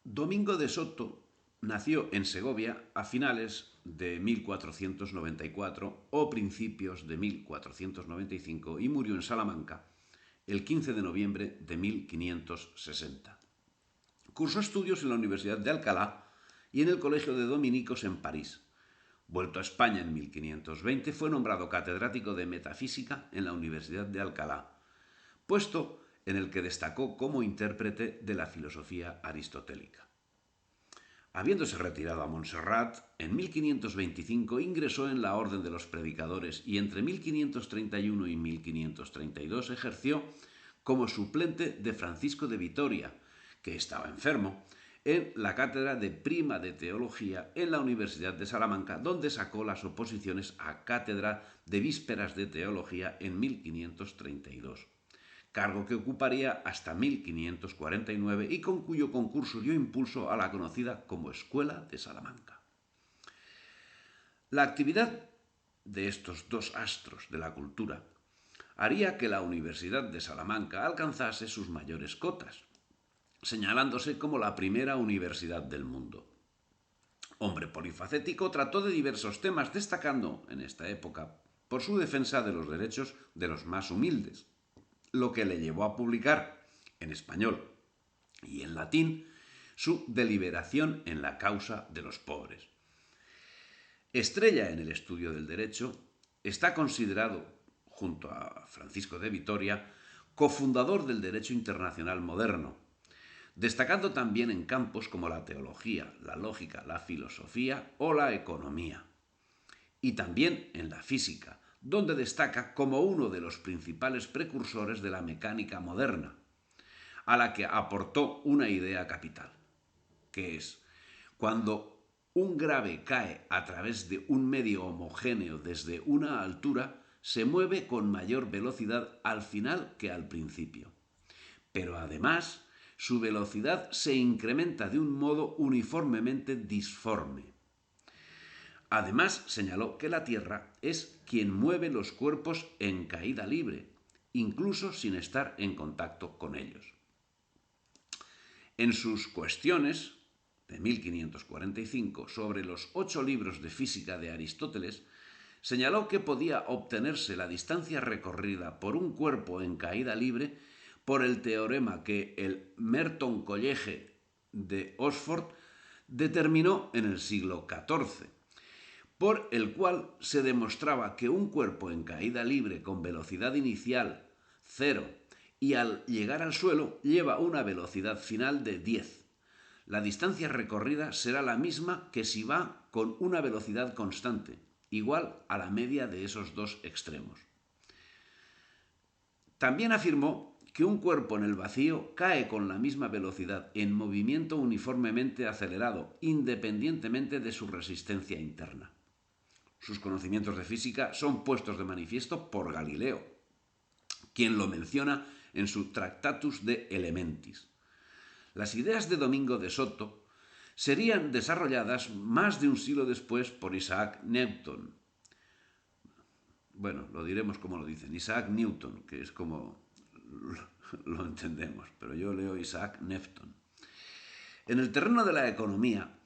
Domingo de Soto nació en Segovia a finales de 1494 o principios de 1495 y murió en Salamanca el 15 de noviembre de 1560. Cursó estudios en la Universidad de Alcalá y en el Colegio de Dominicos en París. Vuelto a España en 1520, fue nombrado catedrático de Metafísica en la Universidad de Alcalá, puesto en el que destacó como intérprete de la filosofía aristotélica. Habiéndose retirado a Montserrat, en 1525 ingresó en la Orden de los Predicadores y entre 1531 y 1532 ejerció como suplente de Francisco de Vitoria, que estaba enfermo, en la cátedra de Prima de Teología en la Universidad de Salamanca, donde sacó las oposiciones a cátedra de Vísperas de Teología en 1532, cargo que ocuparía hasta 1549 y con cuyo concurso dio impulso a la conocida como Escuela de Salamanca. La actividad de estos dos astros de la cultura haría que la Universidad de Salamanca alcanzase sus mayores cotas, señalándose como la primera universidad del mundo. Hombre polifacético, trató de diversos temas, destacando en esta época por su defensa de los derechos de los más humildes, lo que le llevó a publicar en español y en latín su Deliberación en la causa de los pobres. Estrella en el estudio del derecho, está considerado, junto a Francisco de Vitoria, cofundador del derecho internacional moderno, destacando también en campos como la teología, la lógica, la filosofía o la economía, y también en la física, donde destaca como uno de los principales precursores de la mecánica moderna, a la que aportó una idea capital, que es, cuando un grave cae a través de un medio homogéneo desde una altura, se mueve con mayor velocidad al final que al principio. Pero además, su velocidad se incrementa de un modo uniformemente disforme. Además, señaló que la Tierra es quien mueve los cuerpos en caída libre, incluso sin estar en contacto con ellos. En sus Cuestiones, de 1545, sobre los 8 libros de física de Aristóteles, señaló que podía obtenerse la distancia recorrida por un cuerpo en caída libre por el teorema que el Merton College de Oxford determinó en el siglo XIV, por el cual se demostraba que un cuerpo en caída libre con velocidad inicial 0 y al llegar al suelo lleva una velocidad final de 10. La distancia recorrida será la misma que si va con una velocidad constante, igual a la media de esos dos extremos. También afirmó que un cuerpo en el vacío cae con la misma velocidad en movimiento uniformemente acelerado, independientemente de su resistencia interna. Sus conocimientos de física son puestos de manifiesto por Galileo, quien lo menciona en su Tractatus de Elementis. Las ideas de Domingo de Soto serían desarrolladas más de un siglo después por Isaac Newton. Bueno, lo diremos como lo dicen, Isaac Newton, que es como lo entendemos, pero yo leo Isaac Newton. En el terreno de la economía,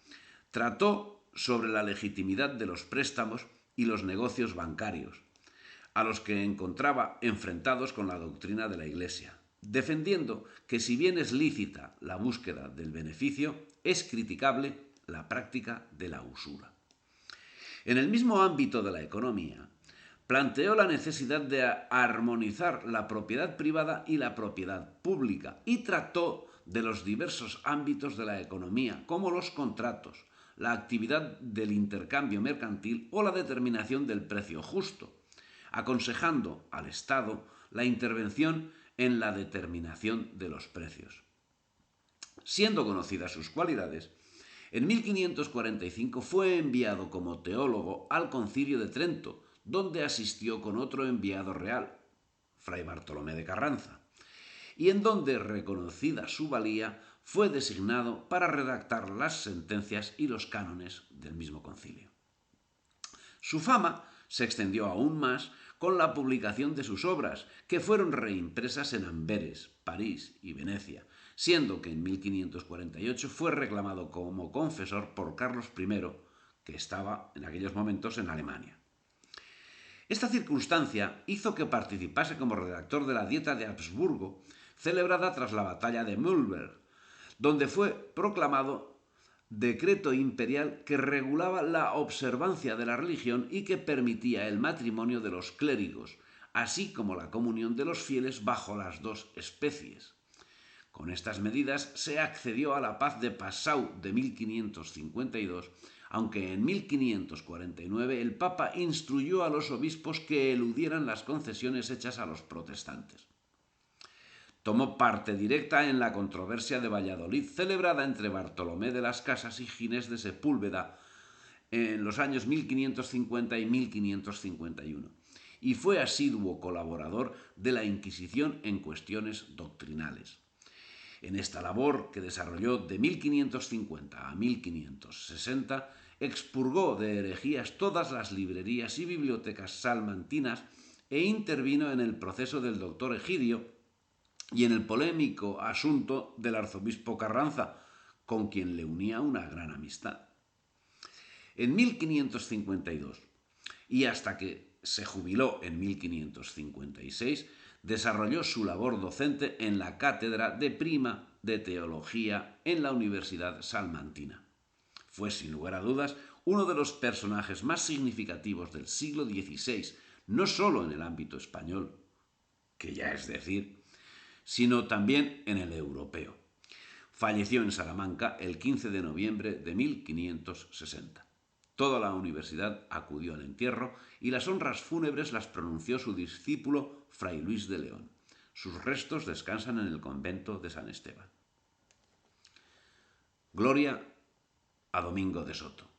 trató sobre la legitimidad de los préstamos y los negocios bancarios, a los que encontraba enfrentados con la doctrina de la Iglesia, defendiendo que si bien es lícita la búsqueda del beneficio, es criticable la práctica de la usura. En el mismo ámbito de la economía, planteó la necesidad de armonizar la propiedad privada y la propiedad pública y trató de los diversos ámbitos de la economía, como los contratos, la actividad del intercambio mercantil o la determinación del precio justo, aconsejando al Estado la intervención en la determinación de los precios. Siendo conocidas sus cualidades, en 1545 fue enviado como teólogo al Concilio de Trento, donde asistió con otro enviado real, Fray Bartolomé de Carranza, y en donde, reconocida su valía, fue designado para redactar las sentencias y los cánones del mismo concilio. Su fama se extendió aún más con la publicación de sus obras, que fueron reimpresas en Amberes, París y Venecia, siendo que en 1548 fue reclamado como confesor por Carlos I, que estaba en aquellos momentos en Alemania. Esta circunstancia hizo que participase como redactor de la Dieta de Habsburgo, celebrada tras la batalla de Mühlberg, donde fue proclamado decreto imperial que regulaba la observancia de la religión y que permitía el matrimonio de los clérigos, así como la comunión de los fieles bajo las dos especies. Con estas medidas se accedió a la paz de Passau de 1552, aunque en 1549 el Papa instruyó a los obispos que eludieran las concesiones hechas a los protestantes. Tomó parte directa en la controversia de Valladolid, celebrada entre Bartolomé de las Casas y Ginés de Sepúlveda en los años 1550 y 1551, y fue asiduo colaborador de la Inquisición en cuestiones doctrinales. En esta labor, que desarrolló de 1550 a 1560, expurgó de herejías todas las librerías y bibliotecas salmantinas e intervino en el proceso del doctor Egidio y en el polémico asunto del arzobispo Carranza, con quien le unía una gran amistad. En 1552, y hasta que se jubiló en 1556, desarrolló su labor docente en la cátedra de Prima de Teología en la Universidad Salmantina. Fue, sin lugar a dudas, uno de los personajes más significativos del siglo XVI, no solo en el ámbito español, que ya es decir, sino también en el europeo. Falleció en Salamanca el 15 de noviembre de 1560. Toda la universidad acudió al entierro y las honras fúnebres las pronunció su discípulo Fray Luis de León. Sus restos descansan en el convento de San Esteban. Gloria a Domingo de Soto.